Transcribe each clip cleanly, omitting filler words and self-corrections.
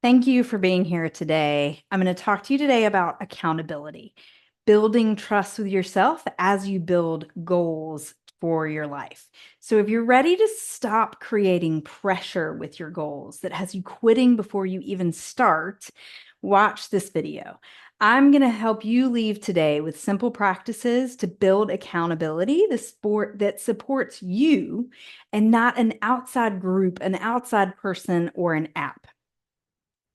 Thank you for being here today. I'm going to talk to you today about accountability, building trust with yourself as you build goals for your life. So, if you're ready to stop creating pressure with your goals that has you quitting before you even start, watch this video. I'm going to help you leave today with simple practices to build accountability, the sport that supports you and not an outside group, an outside person, or an app.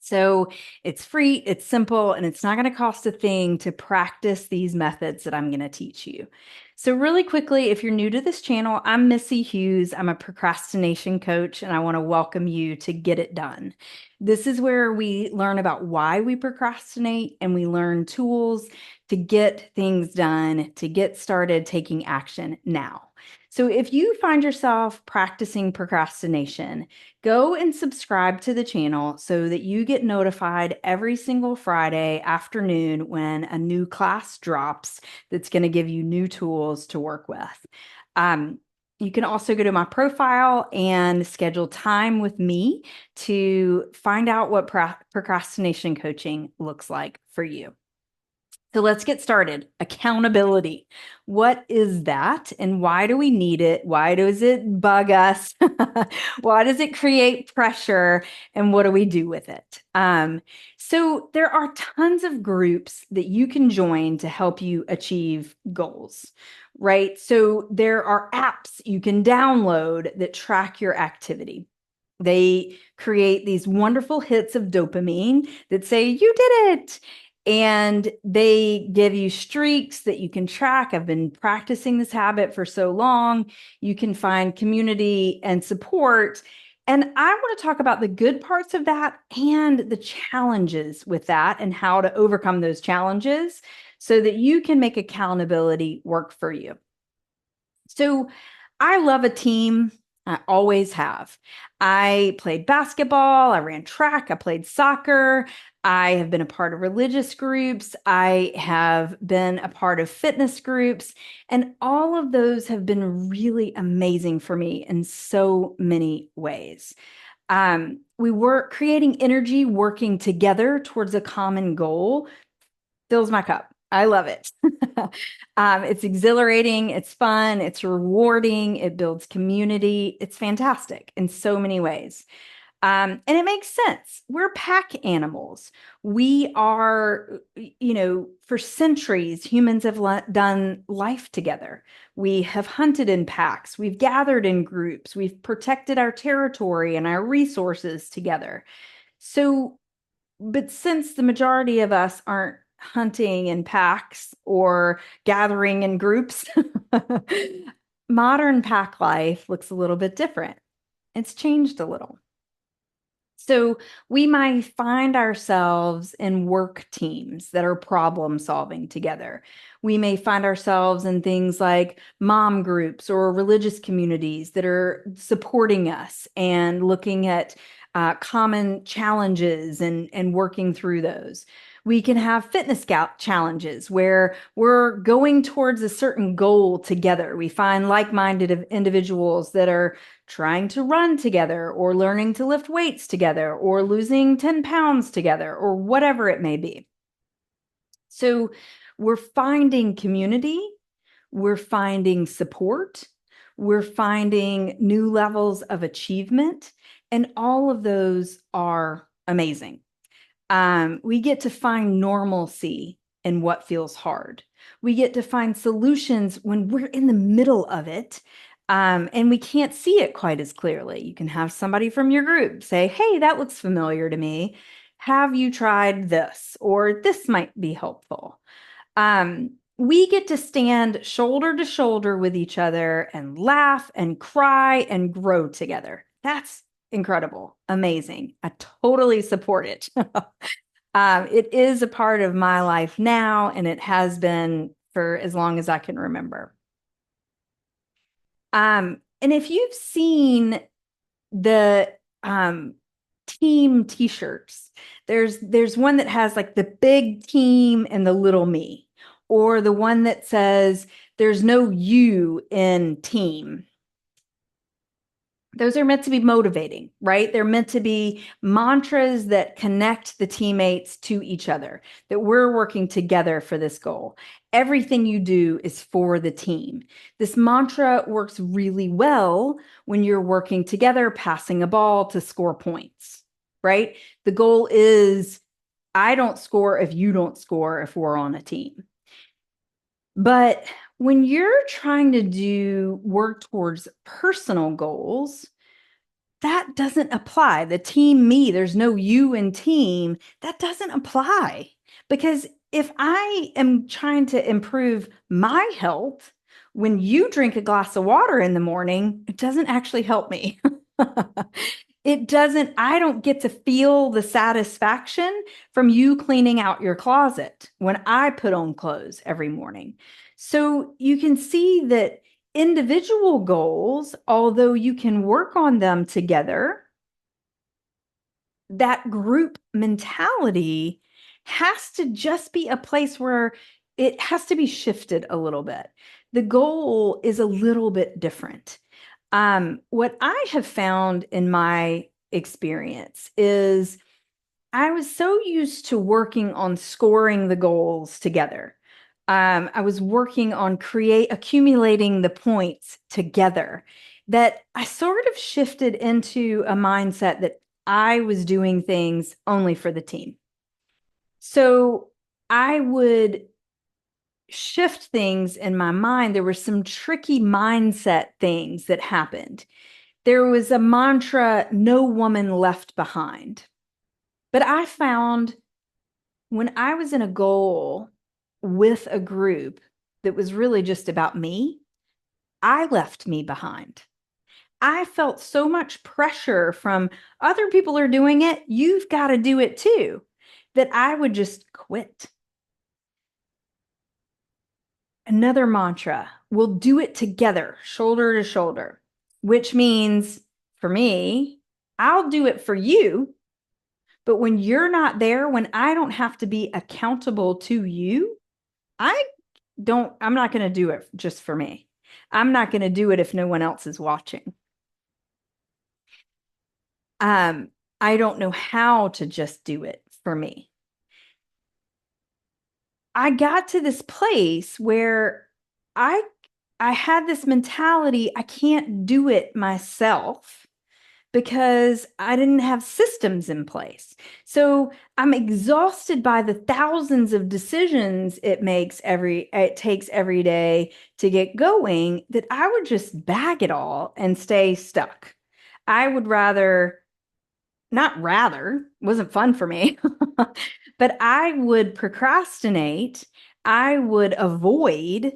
So it's free, it's simple, and it's not going to cost a thing to practice these methods that I'm going to teach you. So, really quickly, if you're new to this channel, I'm Missy Hughes. I'm a procrastination coach, and I want to welcome you to Get It Done. This is where we learn about why we procrastinate and we learn tools to get things done, to get started taking action now. So, if you find yourself practicing procrastination, go and subscribe to the channel so that you get notified every single Friday afternoon when a new class drops that's going to give you new tools to work with. Um, you can also go to my profile and schedule time with me to find out what procrastination coaching looks like for you. So let's get started. Accountability. What is that and why do we need it? Why does it bug us? Why does it create pressure? And what do we do with it? So there are tons of groups that you can join to help you achieve goals, right? So there are apps you can download that track your activity. They create these wonderful hits of dopamine that say, you did it. And they give you streaks that you can track. I've been practicing this habit for so long. You can find community and support. And I want to talk about the good parts of that and the challenges with that and how to overcome those challenges so that you can make accountability work for you. So I love a team. I always have. I played basketball, I ran track, I played soccer. I have been a part of religious groups. I have been a part of fitness groups. And all of those have been really amazing for me in so many ways. We were creating energy, working together towards a common goal fills my cup. I love it. It's exhilarating, it's fun, it's rewarding, it builds community. It's fantastic in so many ways. And it makes sense. We're pack animals. We are, for centuries, humans have done life together. We have hunted in packs, we've gathered in groups, we've protected our territory and our resources together. So, but since the majority of us aren't hunting in packs or gathering in groups, modern pack life looks a little bit different. It's changed a little. So we might find ourselves in work teams that are problem solving together. We may find ourselves in things like mom groups or religious communities that are supporting us and looking at common challenges and working through those. We can have fitness scout challenges where we're going towards a certain goal together. We find like-minded individuals that are trying to run together or learning to lift weights together or losing 10 pounds together or whatever it may be. So we're finding community, we're finding support, we're finding new levels of achievement, and all of those are amazing. We get to find normalcy in what feels hard. We get to find solutions when we're in the middle of it, and we can't see it quite as clearly. You can have somebody from your group say, hey, that looks familiar to me. Have you tried this? Or this might be helpful. We get to stand shoulder to shoulder with each other and laugh and cry and grow together. That's incredible, amazing. I totally support it. It is a part of my life now, and it has been for as long as I can remember. And if you've seen the team t-shirts, there's one that has like the big team and the little me, or the one that says there's no you in team. Those are meant to be motivating, right? They're meant to be mantras that connect the teammates to each other, that we're working together for this goal. Everything you do is for the team. This mantra works really well when you're working together, passing a ball to score points, right? The goal is I don't score if you don't score if we're on a team. But when you're trying to do work towards personal goals, that doesn't apply. The team me, there's no you in team. That doesn't apply. Because if I am trying to improve my health, when you drink a glass of water in the morning, it doesn't actually help me. It doesn't, I don't get to feel the satisfaction from you cleaning out your closet when I put on clothes every morning. So you can see that individual goals, although you can work on them together, that group mentality has to just be a place where it has to be shifted a little bit. The goal is a little bit different. What I have found in my experience is I was so used to working on scoring the goals together. I was working on accumulating the points together that I sort of shifted into a mindset that I was doing things only for the team. So I would shift things in my mind. There were some tricky mindset things that happened. There was a mantra, no woman left behind. But I found when I was in a goal with a group that was really just about me, I left me behind. I felt so much pressure from other people are doing it. You've got to do it too, that I would just quit. Another mantra, we'll do it together, shoulder to shoulder, which means for me, I'll do it for you. But when you're not there, when I don't have to be accountable to you, I'm not going to do it just for me. I'm not going to do it if no one else is watching. I don't know how to just do it for me. I got to this place where I I had this mentality, I can't do it myself because I didn't have systems in place. So I'm exhausted by the thousands of decisions it takes every day to get going that I would just bag it all and stay stuck. I would rather not rather, wasn't fun for me, but I would procrastinate, I would avoid,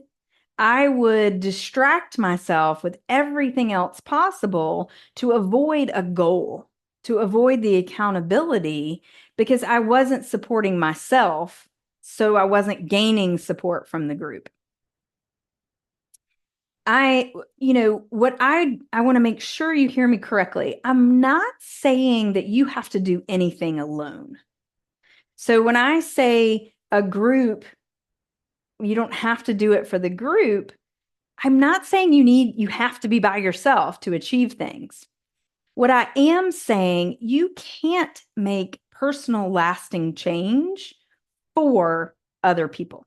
I would distract myself with everything else possible to avoid a goal, to avoid the accountability, because I wasn't supporting myself. So I wasn't gaining support from the group. What I want to make sure you hear me correctly. I'm not saying that you have to do anything alone. So when I say a group, you don't have to do it for the group. I'm not saying you have to be by yourself to achieve things. What I am saying, you can't make personal lasting change for other people,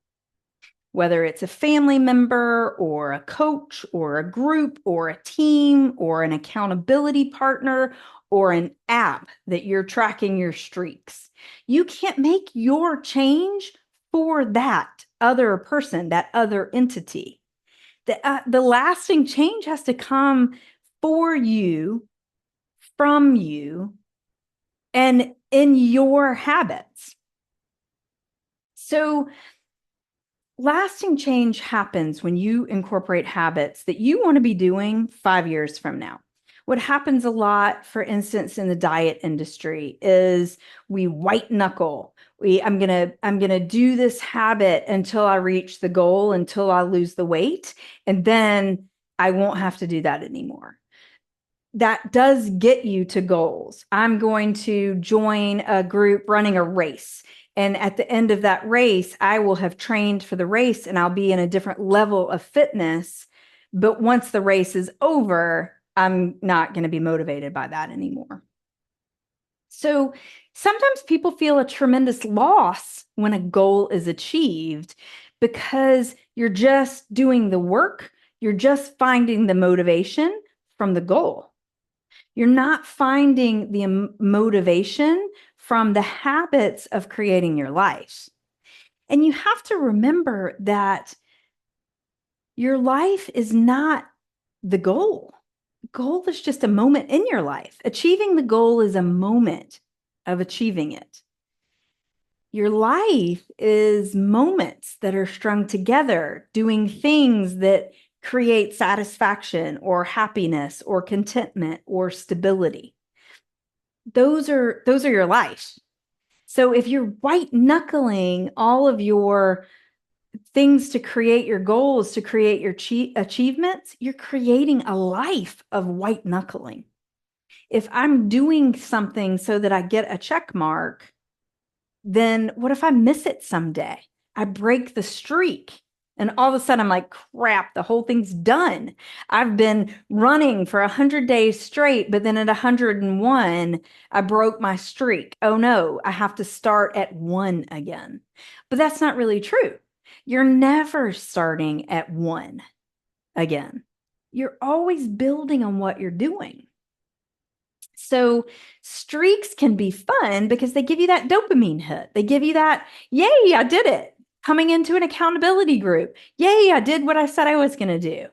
whether it's a family member or a coach or a group or a team or an accountability partner or an app that you're tracking your streaks. You can't make your change for that other person, that other entity. The lasting change has to come for you, from you, and in your habits. So lasting change happens when you incorporate habits that you want to be doing 5 years from now. What happens a lot, for instance, in the diet industry is we white knuckle. I'm gonna do this habit until I reach the goal, until I lose the weight, and then I won't have to do that anymore. That does get you to goals. I'm going to join a group running a race. And at the end of that race, I will have trained for the race and I'll be in a different level of fitness. But once the race is over, I'm not going to be motivated by that anymore. So sometimes people feel a tremendous loss when a goal is achieved because you're just doing the work, you're just finding the motivation from the goal. You're not finding the motivation from the habits of creating your life. And you have to remember that your life is not the goal. Goal is just a moment in your life. Achieving the goal is a moment of achieving it. Your life is moments that are strung together, doing things that create satisfaction or happiness or contentment or stability. Those are your life. So if you're white knuckling all of your things to create your goals, to create your achievements, you're creating a life of white knuckling. If I'm doing something so that I get a check mark, then what if I miss it someday? I break the streak. And all of a sudden, I'm like, crap, the whole thing's done. I've been running for 100 days straight, but then at 101, I broke my streak. Oh no, I have to start at 1 again. But that's not really true. You're never starting at 1 again. You're always building on what you're doing. So streaks can be fun because they give you that dopamine hit. They give you that, yay, I did it. Coming into an accountability group, yay, I did what I said I was going to do.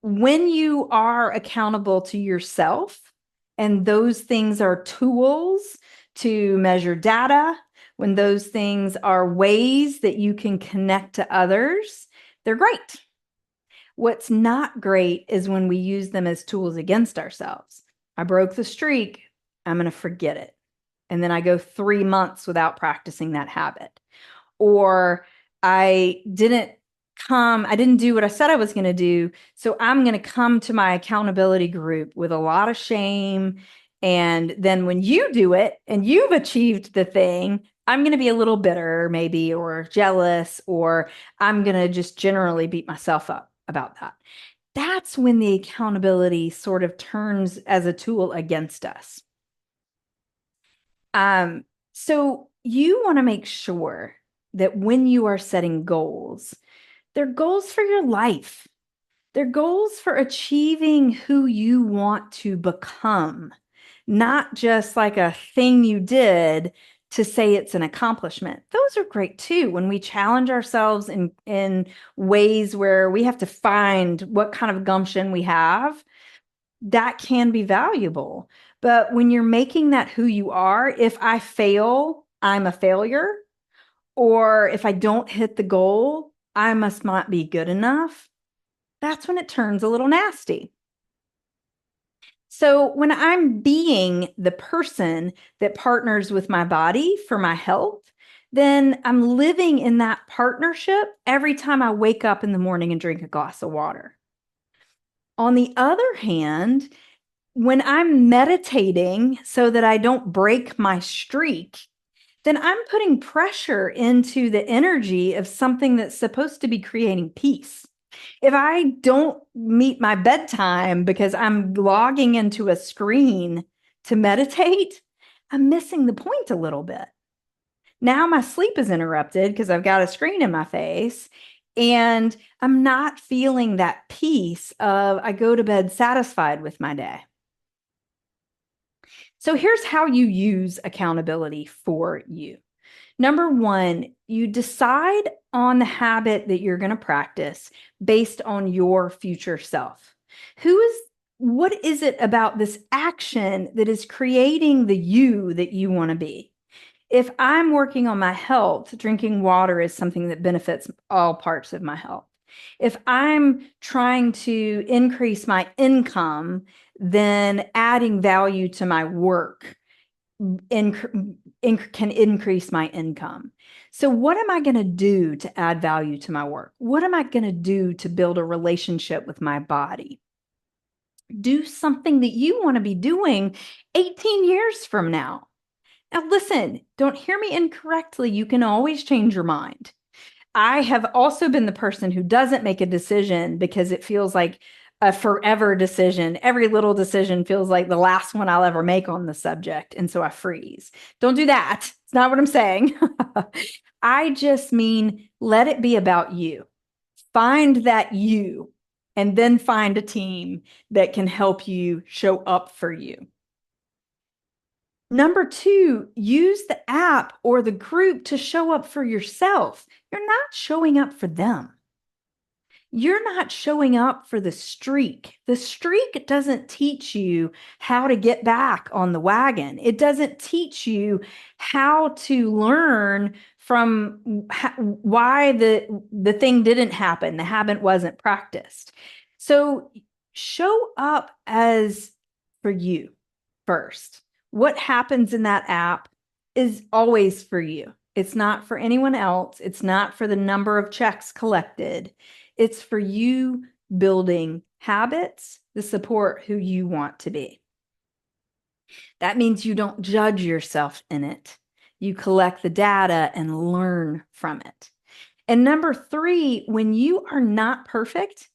When you are accountable to yourself, and those things are tools to measure data, when those things are ways that you can connect to others, they're great. What's not great is when we use them as tools against ourselves. I broke the streak, I'm going to forget it. And then I go 3 months without practicing that habit. Or I didn't do what I said I was going to do. So I'm going to come to my accountability group with a lot of shame. And then when you do it and you've achieved the thing, I'm going to be a little bitter, maybe, or jealous, or I'm going to just generally beat myself up about that. That's when the accountability sort of turns as a tool against us. So you want to make sure that when you are setting goals, they're goals for your life. They're goals for achieving who you want to become, not just like a thing you did to say it's an accomplishment. Those are great too. When we challenge ourselves in ways where we have to find what kind of gumption we have, that can be valuable. But when you're making that who you are, if I fail, I'm a failure. Or if I don't hit the goal, I must not be good enough. That's when it turns a little nasty. So when I'm being the person that partners with my body for my health, then I'm living in that partnership every time I wake up in the morning and drink a glass of water. On the other hand, when I'm meditating so that I don't break my streak, then I'm putting pressure into the energy of something that's supposed to be creating peace. If I don't meet my bedtime because I'm logging into a screen to meditate, I'm missing the point a little bit. Now my sleep is interrupted because I've got a screen in my face, and I'm not feeling that peace of I go to bed satisfied with my day. So here's how you use accountability for you. Number one, you decide on the habit that you're going to practice based on your future self. What is it about this action that is creating the you that you want to be? If I'm working on my health, drinking water is something that benefits all parts of my health. If I'm trying to increase my income, then adding value to my work can increase my income. So what am I going to do to add value to my work? What am I going to do to build a relationship with my body? Do something that you want to be doing 18 years from now. Now, listen, don't hear me incorrectly. You can always change your mind. I have also been the person who doesn't make a decision because it feels like a forever decision. Every little decision feels like the last one I'll ever make on the subject. And so I freeze. Don't do that. It's not what I'm saying. I just mean let it be about you. Find that you, and then find a team that can help you show up for you. Number two, use the app or the group to show up for yourself. You're not showing up for them. You're not showing up for the streak. The streak doesn't teach you how to get back on the wagon. It doesn't teach you how to learn from why the thing didn't happen, the habit wasn't practiced. So show up as for you first. What happens in that app is always for you. It's not for anyone else. It's not for the number of checks collected. It's for you building habits to support who you want to be. That means you don't judge yourself in it. You collect the data and learn from it. And number three, when you are not perfect,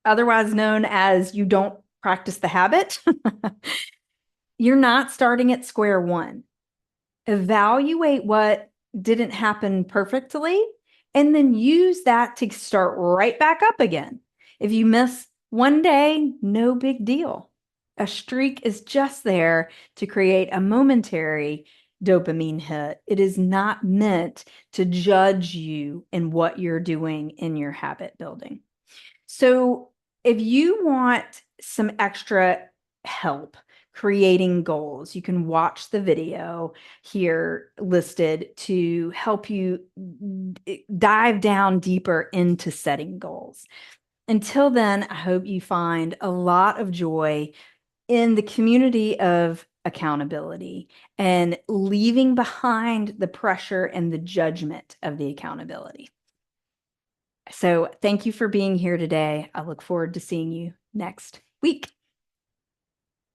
otherwise known as you don't practice the habit, you're not starting at square one. Evaluate what didn't happen perfectly, and then use that to start right back up again. If you miss one day, no big deal. A streak is just there to create a momentary dopamine hit. It is not meant to judge you in what you're doing in your habit building. So if you want some extra help creating goals, you can watch the video here listed to help you dive down deeper into setting goals. Until then, I hope you find a lot of joy in the community of accountability and leaving behind the pressure and the judgment of the accountability. So thank you for being here today. I look forward to seeing you next week.